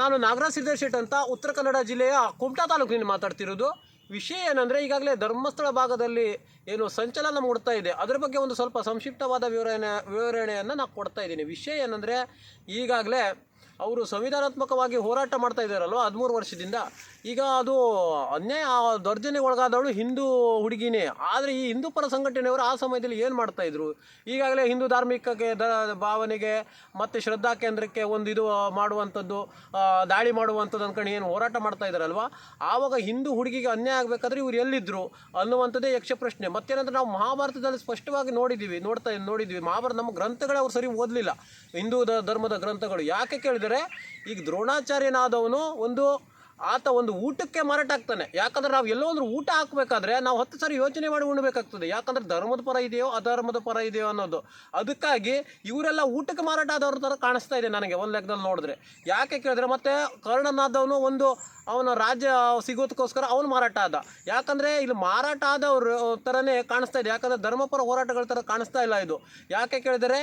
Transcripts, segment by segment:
ನಾನು ನಾಗರಾಜ್ ಸಿದ್ದೇಶ್ ಶೆಟ್ ಅಂತ ಉತ್ತರ ಕನ್ನಡ ಜಿಲ್ಲೆಯ ಕುಮಟಾ ತಾಲೂಕಿನಿಂದ ಮಾತಾಡ್ತಿರೋದು. ವಿಷಯ ಏನಂದರೆ, ಈಗಾಗಲೇ ಧರ್ಮಸ್ಥಳ ಭಾಗದಲ್ಲಿ ಏನು ಸಂಚಲನ ಮೂಡ್ತಾ ಇದೆ, ಅದರ ಬಗ್ಗೆ ಒಂದು ಸ್ವಲ್ಪ ಸಂಕ್ಷಿಪ್ತವಾದ ವಿವರಣೆಯನ್ನು ನಾನು ಕೊಡ್ತಾ ಇದ್ದೀನಿ. ವಿಷಯ ಏನಂದರೆ, ಈಗಾಗಲೇ ಅವರು ಸಂವಿಧಾನಾತ್ಮಕವಾಗಿ ಹೋರಾಟ ಮಾಡ್ತಾ ಇದ್ದಾರಲ್ವ 13 ವರ್ಷದಿಂದ. ಈಗ ಅದು ಅನ್ಯಾಯ, ದೌರ್ಜನ್ಯಕ್ಕೆ ಒಳಗಾದವಳು ಹಿಂದೂ ಹುಡುಗಿನೇ. ಆದರೆ ಈ ಹಿಂದೂ ಪರ ಸಂಘಟನೆಯವರು ಆ ಸಮಯದಲ್ಲಿ ಏನು ಮಾಡ್ತಾಯಿದ್ರು, ಈಗಾಗಲೇ ಹಿಂದೂ ಧಾರ್ಮಿಕಕ್ಕೆ ಭಾವನೆಗೆ ಮತ್ತು ಶ್ರದ್ಧಾ ಕೇಂದ್ರಕ್ಕೆ ಒಂದು ಇದು ಮಾಡುವಂಥದ್ದು, ದಾಳಿ ಮಾಡುವಂಥದ್ದು ಅಂದ್ಕೊಂಡು ಏನು ಹೋರಾಟ ಮಾಡ್ತಾ ಇದ್ದಾರಲ್ವ, ಆವಾಗ ಹಿಂದೂ ಹುಡುಗಿಗೆ ಅನ್ಯಾಯ ಆಗಬೇಕಾದ್ರೆ ಇವ್ರು ಎಲ್ಲಿದ್ದರು ಅನ್ನುವಂಥದ್ದೇ ಯಕ್ಷ ಪ್ರಶ್ನೆ. ಮತ್ತೇನಂದ್ರೆ, ನಾವು ಮಹಾಭಾರತದಲ್ಲಿ ಸ್ಪಷ್ಟವಾಗಿ ನೋಡಿದ್ವಿ. ಮಹಾಭಾರತ ನಮ್ಮ ಗ್ರಂಥಗಳೇ ಅವ್ರು ಸರಿ ಓದಲಿಲ್ಲ, ಹಿಂದೂ ಧರ್ಮದ ಗ್ರಂಥಗಳು. ಯಾಕೆ ಕೇಳಿದರೆ, ಈಗ ದ್ರೋಣಾಚಾರ್ಯನಾದವನು ಆತ ಒಂದು ಊಟಕ್ಕೆ ಮಾರಾಟ ಆಗ್ತಾನೆ. ಯಾಕಂದ್ರೆ ನಾವು ಎಲ್ಲೋ ಒಂದು ಊಟ ಹಾಕಬೇಕಾದ್ರೆ ನಾವು 10 ಸಾರಿ ಯೋಚನೆ ಮಾಡಿ ಉಣ್ಣಬೇಕಾಗ್ತದೆ. ಯಾಕಂದ್ರೆ ಧರ್ಮದ ಪರ ಇದೆಯೋ ಅಧರ್ಮದ ಪರ ಇದೆಯೋ ಅನ್ನೋದು. ಅದಕ್ಕಾಗಿ ಇವರೆಲ್ಲ ಊಟಕ್ಕೆ ಮಾರಾಟ ಆದವ್ರ ಥರ ಕಾಣಿಸ್ತಾ ಇದೆ ನನಗೆ ಒಂದು ಲೆಕ್ಕದಲ್ಲಿ ನೋಡಿದ್ರೆ. ಯಾಕೆ ಕೇಳಿದ್ರೆ, ಮತ್ತೆ ಕರ್ಣನಾದವನು ಅವನ ರಾಜ್ಯ ಸಿಗೋದಕ್ಕೋಸ್ಕರ ಅವನು ಮಾರಾಟ ಆದ. ಯಾಕಂದರೆ ಇಲ್ಲಿ ಮಾರಾಟ ಆದವ್ರ ಥರನೇ ಕಾಣಿಸ್ತಾ ಇದೆ. ಯಾಕಂದರೆ ಧರ್ಮಪರ ಹೋರಾಟಗಳ ಥರ ಕಾಣಿಸ್ತಾ ಇಲ್ಲ ಇದು. ಯಾಕೆ ಕೇಳಿದರೆ,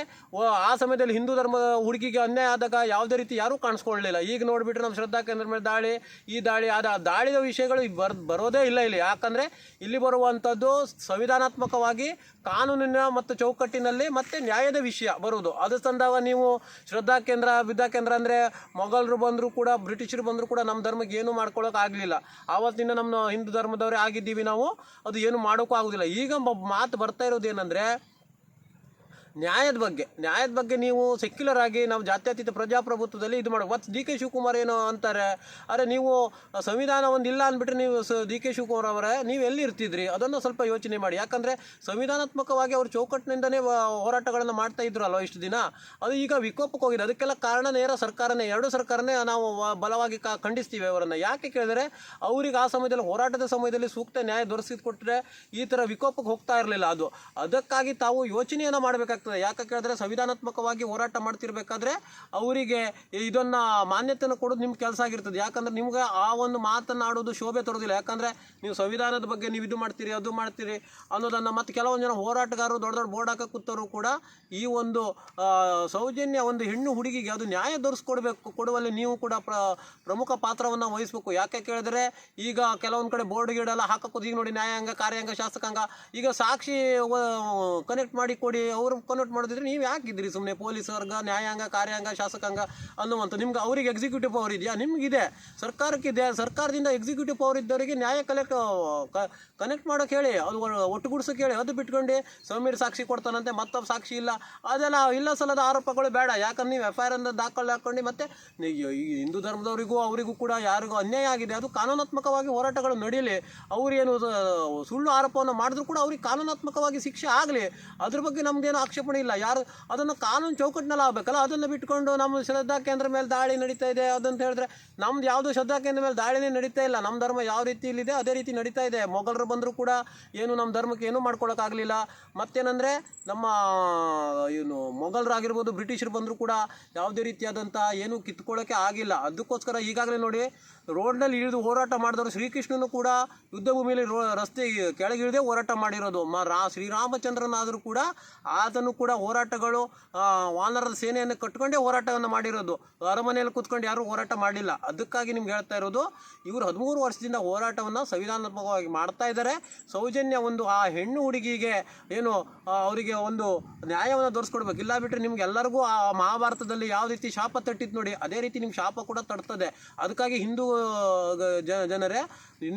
ಆ ಸಮಯದಲ್ಲಿ ಹಿಂದೂ ಧರ್ಮ ಹುಡುಗಿಗೆ ಅನ್ಯಾಯ ಆದಾಗ ಯಾವುದೇ ರೀತಿ ಯಾರೂ ಕಾಣಿಸ್ಕೊಳ್ಳಲಿಲ್ಲ. ಈಗ ನೋಡಿಬಿಟ್ರೆ ನಮ್ಮ ಶ್ರದ್ಧಾ ಕೇಂದ್ರ ಮೇಲೆ ದಾಳಿ, ಈ ದಾಳಿ, ದಾಳಿಯ ವಿಷಯಗಳು ಬರೋದೇ ಇಲ್ಲ ಇಲ್ಲಿ. ಯಾಕಂದರೆ ಇಲ್ಲಿ ಬರುವಂಥದ್ದು ಸಂವಿಧಾನಾತ್ಮಕವಾಗಿ ಕಾನೂನಿನ ಮತ್ತು ಚೌಕಟ್ಟಿನಲ್ಲಿ ಮತ್ತು ನ್ಯಾಯದ ವಿಷಯ ಬರುವುದು. ಅದು ತಂದಾಗ ನೀವು ಶ್ರದ್ಧಾ ಕೇಂದ್ರ, ವಿದ್ಯಾಕೇಂದ್ರ ಅಂದರೆ ಮೊಘಲರು ಬಂದರೂ ಕೂಡ, ಬ್ರಿಟಿಷರು ಬಂದರೂ ಕೂಡ ನಮ್ಮ ಧರ್ಮಕ್ಕೆ ಏನು ಮಾಡ್ಕೊಳ್ಳೋಕೆ ಆಗಲಿಲ್ಲ. ಆವತ್ತಿನ ನಮ್ಮ ಹಿಂದೂ ಧರ್ಮದವರೇ ಆಗಿದ್ದೀವಿ ನಾವು, ಅದು ಏನು ಮಾಡೋಕ್ಕೂ ಆಗೋದಿಲ್ಲ. ಈಗ ಮಾತು ಬರ್ತಾ ಇರೋದು ಏನಂದರೆ, ನ್ಯಾಯದ ಬಗ್ಗೆ ನೀವು ಸೆಕ್ಯುಲರ್ ಆಗಿ ನಾವು ಜಾತ್ಯತೀತ ಪ್ರಜಾಪ್ರಭುತ್ವದಲ್ಲಿ ಇದು ಮಾಡಿ. ಮತ್ತು ಡಿ ಕೆ ಶಿವಕುಮಾರ್ ಏನು ಅಂತಾರೆ, ಅರೆ ನೀವು ಸಂವಿಧಾನ ಒಂದಿಲ್ಲ ಅಂದ್ಬಿಟ್ರೆ ನೀವು ಡಿ ಕೆ ಶಿವಕುಮಾರ್ ಅವರೇ ನೀವು ಎಲ್ಲಿ ಇರ್ತಿದ್ರಿ, ಅದನ್ನು ಸ್ವಲ್ಪ ಯೋಚನೆ ಮಾಡಿ. ಯಾಕಂದರೆ ಸಂವಿಧಾನಾತ್ಮಕವಾಗಿ ಅವರು ಚೌಕಟ್ಟಿನಿಂದನೇ ಹೋರಾಟಗಳನ್ನು ಮಾಡ್ತಾ ಇದ್ರಲ್ವ ಇಷ್ಟು ದಿನ, ಅದು ಈಗ ವಿಕೋಪಕ್ಕೆ ಹೋಗಿದೆ. ಅದಕ್ಕೆಲ್ಲ ಕಾರಣ ನೇರ ಸರ್ಕಾರನೇ, ಎರಡು ಸರ್ಕಾರನೇ ನಾವು ಬಲವಾಗಿ ಖಂಡಿಸ್ತೀವಿ ಅವರನ್ನು. ಯಾಕೆ ಕೇಳಿದರೆ, ಅವ್ರಿಗೆ ಆ ಸಮಯದಲ್ಲಿ ಹೋರಾಟದ ಸಮಯದಲ್ಲಿ ಸೂಕ್ತ ನ್ಯಾಯ ದೊರಕಿಸಿಕೊಟ್ರೆ ಈ ಥರ ವಿಕೋಪಕ್ಕೆ ಹೋಗ್ತಾ ಇರಲಿಲ್ಲ. ಅದಕ್ಕಾಗಿ ತಾವು ಯೋಚನೆಯನ್ನು ಮಾಡಬೇಕಾಗ್ತದೆ. ಯಾಕೆ ಕೇಳಿದ್ರೆ, ಸಂವಿಧಾನಾತ್ಮಕವಾಗಿ ಹೋರಾಟ ಮಾಡ್ತಿರ್ಬೇಕಾದ್ರೆ ಅವರಿಗೆ ಇದನ್ನು ಮಾನ್ಯತೆಯನ್ನು ಕೊಡೋದು ನಿಮ್ಮ ಕೆಲಸ ಆಗಿರ್ತದೆ. ಯಾಕಂದರೆ ನಿಮ್ಗೆ ಆ ಒಂದು ಮಾತನ್ನಾಡೋದು ಶೋಭೆ ತರೋದಿಲ್ಲ. ಯಾಕಂದರೆ ನೀವು ಸಂವಿಧಾನದ ಬಗ್ಗೆ ನೀವು ಇದು ಮಾಡ್ತೀರಿ, ಅದು ಮಾಡ್ತೀರಿ ಅನ್ನೋದನ್ನು. ಮತ್ತು ಕೆಲವೊಂದು ಜನ ಹೋರಾಟಗಾರರು ದೊಡ್ಡ ಬೋರ್ಡ್ ಹಾಕಕ್ಕೆ ಕೂತವರು ಕೂಡ ಈ ಒಂದು ಸೌಜನ್ಯ ಒಂದು ಹೆಣ್ಣು ಹುಡುಗಿಗೆ ಅದು ನ್ಯಾಯ ಕೊಡುವಲ್ಲಿ ನೀವು ಕೂಡ ಪ್ರಮುಖ ಪಾತ್ರವನ್ನು ವಹಿಸಬೇಕು. ಯಾಕೆ ಕೇಳಿದರೆ, ಈಗ ಕೆಲವೊಂದು ಕಡೆ ಬೋರ್ಡ್ ಗೀಡೆಲ್ಲ ಹಾಕೋದು. ಈಗ ನೋಡಿ, ನ್ಯಾಯಾಂಗ, ಕಾರ್ಯಾಂಗ, ಶಾಸಕಾಂಗ, ಈಗ ಸಾಕ್ಷಿ ಕನೆಕ್ಟ್ ಮಾಡಿ ಕೊಡಿ, ಅವರು ಕನ್ವರ್ಟ್ ಮಾಡೋದಿದ್ರೆ ನೀವು ಯಾಕಿದ್ರಿ ಸುಮ್ಮನೆ? ಪೊಲೀಸ್ ವರ್ಗ, ನ್ಯಾಯಾಂಗ, ಕಾರ್ಯಾಂಗ, ಶಾಸಕಾಂಗ ಅನ್ನುವಂಥ ನಿಮ್ಗೆ ಅವ್ರಿಗೆ ಎಕ್ಸಿಕ್ಯೂಟಿವ್ ಪವರ್ ಇದೆಯಾ? ನಿಮಗಿದೆ, ಸರ್ಕಾರಕ್ಕಿದೆ. ಸರ್ಕಾರದಿಂದ ಎಕ್ಸಿಕ್ಯೂಟಿವ್ ಪವರ್ ಇದ್ದವರಿಗೆ ನ್ಯಾಯ ಕನೆಕ್ಟ್ ಮಾಡೋಕೆ ಹೇಳಿ, ಅದು ಒಟ್ಟುಗೂಡ್ಸೋಕೆ ಹೇಳಿ. ಅದು ಬಿಟ್ಕೊಂಡು ಸಮೀರ್ ಸಾಕ್ಷಿ ಕೊಡ್ತಾನಂತೆ, ಮತ್ತೊಬ್ಬ ಸಾಕ್ಷಿ ಇಲ್ಲ, ಅದೆಲ್ಲ ಇಲ್ಲ ಸಲ್ಲದ ಆರೋಪಗಳು ಬೇಡ. ಯಾಕಂದ್ರೆ ನೀವು FIR ಅಂತ ಹಾಕೊಂಡು ಮತ್ತೆ ಈ ಹಿಂದೂ ಧರ್ಮದವರಿಗೂ ಅವರಿಗೂ ಕೂಡ ಯಾರಿಗೂ ಅನ್ಯಾಯ ಆಗಿದೆ, ಅದು ಕಾನೂನಾತ್ಮಕವಾಗಿ ಹೋರಾಟಗಳು ನಡೆಯಲಿ. ಅವರೇನು ಸುಳ್ಳು ಆರೋಪವನ್ನು ಮಾಡಿದ್ರು ಕೂಡ ಅವ್ರಿಗೆ ಕಾನೂನಾತ್ಮಕವಾಗಿ ಶಿಕ್ಷೆ ಆಗಲಿ. ಅದ್ರ ಬಗ್ಗೆ ನಮ್ದೇನು ಆಕ್ಷೇಪಣೆ ಇಲ್ಲ. ಯಾರು ಅದನ್ನು ಕಾನೂನು ಚೌಕಟ್ಟಿನಲ್ಲಿ ಆಗಬೇಕಲ್ಲ. ಅದನ್ನು ಬಿಟ್ಕೊಂಡು ನಮ್ಮ ಶ್ರದ್ಧಾ ಕೇಂದ್ರ ಮೇಲೆ ದಾಳಿ ನಡೀತಾ ಇದೆ ಅದಂತ ಹೇಳಿದ್ರೆ, ನಮ್ದು ಯಾವುದೋ ಶ್ರದ್ಧಾ ಕೇಂದ್ರ ಮೇಲೆ ದಾಳಿನೇ ನಡೀತಾ ಇಲ್ಲ. ನಮ್ಮ ಧರ್ಮ ಯಾವ ರೀತಿ ಇಲ್ಲಿದೆ ಅದೇ ರೀತಿ ನಡೀತಾ ಇದೆ. ಮೊಘಲರು ಬಂದರೂ ಕೂಡ ಏನು ನಮ್ಮ ಧರ್ಮಕ್ಕೆ ಏನೂ ಮಾಡ್ಕೊಳ್ಳೋಕ್ಕಾಗಲಿಲ್ಲ. ಮತ್ತೇನೆಂದರೆ, ನಮ್ಮ ಏನು ಮೊಘಲರಾಗಿರ್ಬೋದು, ಬ್ರಿಟಿಷರು ಬಂದರೂ ಕೂಡ ಯಾವುದೇ ರೀತಿಯಾದಂಥ ಏನೂ ಕಿತ್ಕೊಳ್ಳೋಕ್ಕೆ ಆಗಿಲ್ಲ. ಅದಕ್ಕೋಸ್ಕರ ಈಗಾಗಲೇ ನೋಡಿ, ರೋಡ್ನಲ್ಲಿ ಇಳಿದು ಹೋರಾಟ ಮಾಡಿದವರು ಶ್ರೀಕೃಷ್ಣನು ಕೂಡ ಯುದ್ಧ ಭೂಮಿಯಲ್ಲಿ ರಸ್ತೆ ಕೆಳಗಿಳಿದೇ ಹೋರಾಟ ಮಾಡಿರೋದು. ಶ್ರೀರಾಮಚಂದ್ರನಾದರೂ ಕೂಡ ಆತನು ಕೂಡ ಹೋರಾಟಗಳು ವಾನರದ ಸೇನೆಯನ್ನು ಕಟ್ಕೊಂಡೇ ಹೋರಾಟವನ್ನು ಮಾಡಿರೋದು. ಅರಮನೆಯಲ್ಲಿ ಕೂತ್ಕೊಂಡು ಯಾರೂ ಹೋರಾಟ ಮಾಡಲಿಲ್ಲ. ಅದಕ್ಕಾಗಿ ನಿಮ್ಗೆ ಹೇಳ್ತಾ ಇರೋದು, ಇವರು 13 ವರ್ಷದಿಂದ ಹೋರಾಟವನ್ನು ಸಂವಿಧಾನಾತ್ಮಕವಾಗಿ ಮಾಡ್ತಾ ಇದ್ದಾರೆ. ಸೌಜನ್ಯ ಆ ಹೆಣ್ಣು ಹುಡುಗಿಗೆ ಏನು ಅವರಿಗೆ ಒಂದು ನ್ಯಾಯವನ್ನು ದೊರಕಿಸ್ಕೊಡ್ಬೇಕು. ಇಲ್ಲ ಬಿಟ್ಟರೆ ನಿಮ್ಗೆಲ್ಲರಿಗೂ ಆ ಮಹಾಭಾರತದಲ್ಲಿ ಯಾವ ರೀತಿ ಶಾಪ ತಟ್ಟಿತ್ತು ನೋಡಿ, ಅದೇ ರೀತಿ ನಿಮ್ಮ ಶಾಪ ಕೂಡ ತಡ್ತದೆ. ಅದಕ್ಕಾಗಿ ಹಿಂದೂ ಜನರೇ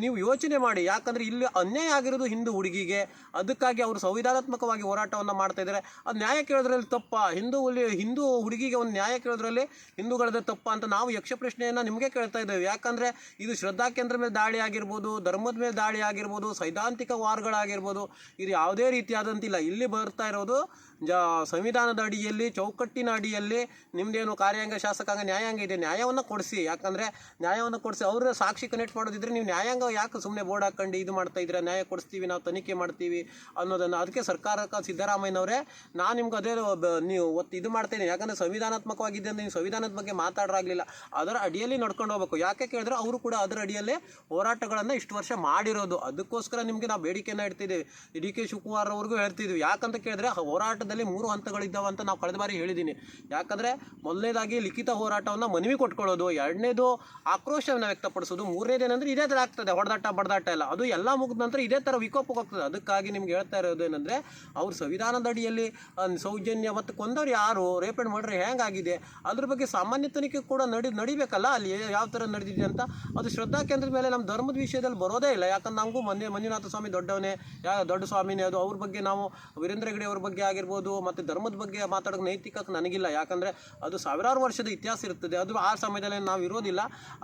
ನೀವು ಯೋಚನೆ ಮಾಡಿ. ಯಾಕಂದರೆ ಇಲ್ಲಿ ಅನ್ಯಾಯ ಆಗಿರೋದು ಹಿಂದೂ ಹುಡುಗಿಗೆ. ಅದಕ್ಕಾಗಿ ಅವರು ಸಂವಿಧಾನಾತ್ಮಕವಾಗಿ ಹೋರಾಟವನ್ನು ಮಾಡ್ತಾ ಇದ್ದಾರೆ. ಅದು ನ್ಯಾಯ ಕೇಳೋದ್ರಲ್ಲಿ ತಪ್ಪ? ಹಿಂದೂ ಹುಡುಗಿಗೆ ಒಂದು ನ್ಯಾಯ ಕೇಳೋದ್ರಲ್ಲಿ ಹಿಂದೂಗಳದೇ ತಪ್ಪ ಅಂತ ನಾವು ಯಕ್ಷ ಪ್ರಶ್ನೆಯನ್ನು ನಿಮಗೆ ಕೇಳ್ತಾ ಇದ್ದೇವೆ. ಯಾಕಂದರೆ ಇದು ಶ್ರದ್ಧಾ ಕೇಂದ್ರ ಮೇಲೆ ದಾಳಿ ಆಗಿರ್ಬೋದು, ಧರ್ಮದ ಮೇಲೆ ದಾಳಿ ಆಗಿರ್ಬೋದು, ಸೈದ್ಧಾಂತಿಕ ವಾರಗಳಾಗಿರ್ಬೋದು, ಇದು ಯಾವುದೇ ರೀತಿಯಾದಂತಿಲ್ಲ. ಇಲ್ಲಿ ಬರ್ತಾ ಇರೋದು ಸಂವಿಧಾನದ ಅಡಿಯಲ್ಲಿ, ಚೌಕಟ್ಟಿನ ಅಡಿಯಲ್ಲಿ ನಿಮ್ಮದೇನು ಕಾರ್ಯಾಂಗ, ಶಾಸಕಾಂಗ, ನ್ಯಾಯಾಂಗ ಇದೆ, ನ್ಯಾಯವನ್ನು ಕೊಡಿಸಿ. ಯಾಕಂದರೆ ನ್ಯಾಯವನ್ನು ಕೊಡಿಸಿ. ಅವರು ಸಾಕ್ಷಿ ಕನೆಕ್ಟ್ ಮಾಡೋದಿದ್ರೆ ನೀವು ನ್ಯಾಯಾಂಗ ಯಾಕೆ ಸುಮ್ಮನೆ ಬೋರ್ಡ್ ಹಾಕೊಂಡು ಇದು ಮಾಡ್ತಾ ಇದ್ದೀರಾ? ನ್ಯಾಯ ಕೊಡಿಸ್ತೀವಿ, ನಾವು ತನಿಖೆ ಮಾಡ್ತೀವಿ ಅನ್ನೋದನ್ನು. ಅದಕ್ಕೆ ಸರ್ಕಾರಕ್ಕೆ ಸಿದ್ದರಾಮಯ್ಯನವರೇ ನಾನು ನಿಮ್ಗೆ ಅದೇ ನೀವು ಇದು ಮಾಡ್ತೇನೆ, ಯಾಕಂದರೆ ಸಂವಿಧಾನಾತ್ಮಕವಾಗಿದೆ ಅಂದರೆ ನೀವು ಸಂವಿಧಾನದ ಬಗ್ಗೆ ಮಾತಾಡೋರಾಗಲಿಲ್ಲ, ಅದರ ಅಡಿಯಲ್ಲಿ ನಡ್ಕೊಂಡು ಹೋಗ್ಬೇಕು. ಯಾಕೆ ಕೇಳಿದ್ರೆ ಅವರು ಕೂಡ ಅದರ ಅಡಿಯಲ್ಲೇ ಹೋರಾಟಗಳನ್ನು ಇಷ್ಟು ವರ್ಷ ಮಾಡಿರೋದು. ಅದಕ್ಕೋಸ್ಕರ ನಿಮಗೆ ನಾವು ಬೇಡಿಕೆಯನ್ನು ಇಡ್ತಿದ್ದೀವಿ. ಡಿ ಕೆ ಶಿವಕುಮಾರ್ ಅವ್ರಿಗೂ ಹೇಳ್ತಿದ್ವಿ. ಯಾಕಂತ ಕೇಳಿದ್ರೆ ಹೋರಾಟದಲ್ಲಿ 3 ಹಂತಗಳಿದ್ದಾವೆ ಅಂತ ನಾವು ಕಳೆದ ಬಾರಿ ಹೇಳಿದ್ದೀನಿ. ಯಾಕಂದರೆ ಮೊದಲನೇದಾಗಿ ಲಿಖಿತ ಹೋರಾಟವನ್ನು ಮನವಿ ಕೊಟ್ಕೊಳ್ಳೋದು, ಎರಡನೇದು ಆಕ್ರೋಶವನ್ನು ವ್ಯಕ್ತಪಡಿಸೋದು, ಮೂರನೇದೇನೆಂದರೆ ಇದೇ ಥರ ಆಗ್ತದೆ ಹೊಡೆದಾಟ ಬಡದಾಟ ಎಲ್ಲ, ಅದು ಎಲ್ಲ ಮುಗಿದ ನಂತರ ಇದೇ ಥರ ವಿಕೋಪಕ್ಕೆ ಹೋಗ್ತದೆ. ಅದಕ್ಕಾಗಿ ನಿಮ್ಗೆ ಹೇಳ್ತಾ ಇರೋದು ಏನಂದರೆ ಅವ್ರು ಸಂವಿಧಾನದ ಅಡಿಯಲ್ಲಿ ಸೌಜನ್ಯ ಮತ್ತು ಕೊಂದವ್ರು ಯಾರು, ರೇಪ್ ಆ್ಯಂಡ್ ಮರ್ಡರ್ ಹೆಂಗಾಗಿದೆ ಅದ್ರ ಬಗ್ಗೆ ಸಾಮಾನ್ಯ ತನಿಖೆ ಕೂಡ ನಡಿಬೇಕಲ್ಲ, ಅಲ್ಲಿ ಯಾವ ಥರ ನಡೆದಿದೆ ಅಂತ. ಅದು ಶ್ರದ್ಧಾ ಕೇಂದ್ರದ ಮೇಲೆ ನಮ್ಮ ಧರ್ಮದ ವಿಷಯದಲ್ಲಿ ಬರೋದೇ ಇಲ್ಲ. ಯಾಕಂದ್ರೆ ನಮಗೂ ಮಂಜುನಾಥ ಸ್ವಾಮಿ ದೊಡ್ಡವನೇ, ದೊಡ್ಡ ಸ್ವಾಮಿನೇ, ಅದು ಅವ್ರ ಬಗ್ಗೆ ನಾವು ವೀರೇಂದ್ರ ಹೆಗ್ಗಡೆ ಅವ್ರ ಬಗ್ಗೆ ಆಗಿರ್ಬೋದು ಮತ್ತು ಧರ್ಮದ ಬಗ್ಗೆ ಮಾತಾಡೋಕೆ ನೈತಿಕ ನನಗಿಲ್ಲ. ಯಾಕಂದರೆ ಅದು ಸಾವಿರಾರು ವರ್ಷದ ಇತಿಹಾಸ ಇರ್ತದೆ, ಅದು ಆ ಸಮಯದಲ್ಲಿ ನಾವು ಇರೋದಿಲ್ಲ.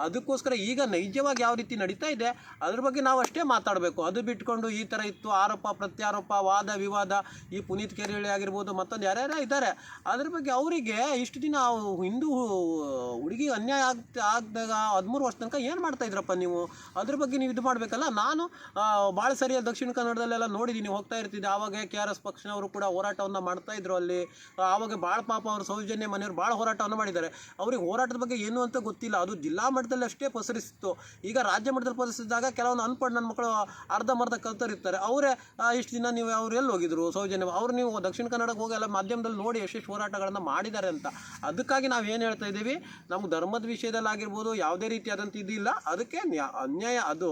ಅದಕ್ಕೋಸ್ಕರ ಈಗ ನೈಜವಾಗಿ ಯಾವ ರೀತಿ ನಡೀತಾ ಇದೆ ಅದ್ರ ಬಗ್ಗೆ ನಾವು ಅಷ್ಟೇ ಮಾತಾಡಬೇಕು. ಅದು ಬಿಟ್ಕೊಂಡು ಈ ಥರ ಇತ್ತು ಆರೋಪ ಪ್ರತ್ಯಾರೋಪ ವಾದ ವಿವಾದ, ಈ ಪುನೀತ್ ಕೆರೆಹಳ್ಳಿ ಆಗಿರ್ಬೋದು ಮತ್ತೊಂದು ಯಾರ್ಯಾರ ಇದ್ದಾರೆ ಅದ್ರ ಬಗ್ಗೆ ಅವರಿಗೆ ಇಷ್ಟು ದಿನ ಹಿಂದೂ ಹುಡುಗಿ ಅನ್ಯಾಯ ಆಗದಾಗ 13 ವರ್ಷ ತನಕ ಏನು ಮಾಡ್ತಾ ಇದ್ರಪ್ಪ ನೀವು, ಅದ್ರ ಬಗ್ಗೆ ನೀವು ಇದು ಮಾಡಬೇಕಲ್ಲ. ನಾನು ಭಾಳ ಸರಿಯಾಗಿ ದಕ್ಷಿಣ ಕನ್ನಡದಲ್ಲೆಲ್ಲ ನೋಡಿದ್ದೀನಿ, ಹೋಗ್ತಾ ಇರ್ತಿದ್ದೆ. ಆವಾಗ KRS ಪಕ್ಷನವರು ಕೂಡ ಹೋರಾಟವನ್ನು ಮಾಡ್ತಾಯಿದ್ರು ಅಲ್ಲಿ. ಆವಾಗ ಭಾಳ ಪಾಪ ಅವರು ಸೌಜನ್ಯ ಮನೆಯವರು ಭಾಳ ಹೋರಾಟವನ್ನು ಮಾಡಿದ್ದಾರೆ. ಅವ್ರಿಗೆ ಹೋರಾಟದ ಬಗ್ಗೆ ಏನು ಅಂತ ಗೊತ್ತಿಲ್ಲ, ಅದು ಜಿಲ್ಲಾ ಮಟ್ಟದಲ್ಲಿ ಅಷ್ಟೇ ಪಸರಿಸಿತ್ತು. ಈಗ ರಾಜ್ಯ ಮಟ್ಟದಲ್ಲಿ ಪಸರಿಸಿದಾಗ ಕೆಲವೊಂದು ಅನ್ಪಡ್ ನನ್ನ ಮಕ್ಕಳು ಅರ್ಧಂಬರ್ಧ ಕಲ್ತರಿರ್ತಾರೆ, ಅವರೇ ಇಷ್ಟು ದಿನ ನೀವು ಅವ್ರು ಎಲ್ಲಿ ಹೋಗಿದ್ರು ಸೌಜನ್ಯ ಅವ್ರು, ನೀವು ದಕ್ಷಿಣ ಕನ್ನಡಕ್ಕೆ ಹೋಗಿ ಎಲ್ಲ ಮಾಧ್ಯಮದಲ್ಲಿ ನೋಡಿ ಎಷ್ಟೆಷ್ಟು ಹೋರಾಟಗಳನ್ನು ಮಾಡಿದ್ದಾರೆ ಅಂತ. ಅದಕ್ಕಾಗಿ ನಾವು ಏನು ಹೇಳ್ತಾ ಇದ್ದೀವಿ, ನಮ್ಗೆ ಧರ್ಮದ ವಿಷಯದಲ್ಲಿ ಆಗಿರ್ಬೋದು ಯಾವುದೇ ರೀತಿಯಾದಂಥ ಇದಿಲ್ಲ. ಅದಕ್ಕೆ ಅನ್ಯಾಯ, ಅದು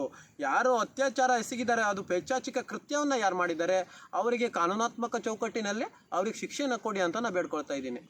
ಯಾರು ಅತ್ಯಾಚಾರ ಎಸಗಿದ್ದಾರೆ, ಅದು ಪೈಶಾಚಿಕ ಕೃತ್ಯವನ್ನು ಯಾರು ಮಾಡಿದ್ದಾರೆ ಅವರಿಗೆ ಕಾನೂನಾತ್ಮಕ ಚೌಕಟ್ಟಿನಲ್ಲಿ ಅವ್ರಿಗೆ ಶಿಕ್ಷೆಯನ್ನು ಕೊಡಿ ಅಂತ ನಾನು ಬೇಡ್ಕೊಳ್ತಾ ಇದ್ದೀನಿ.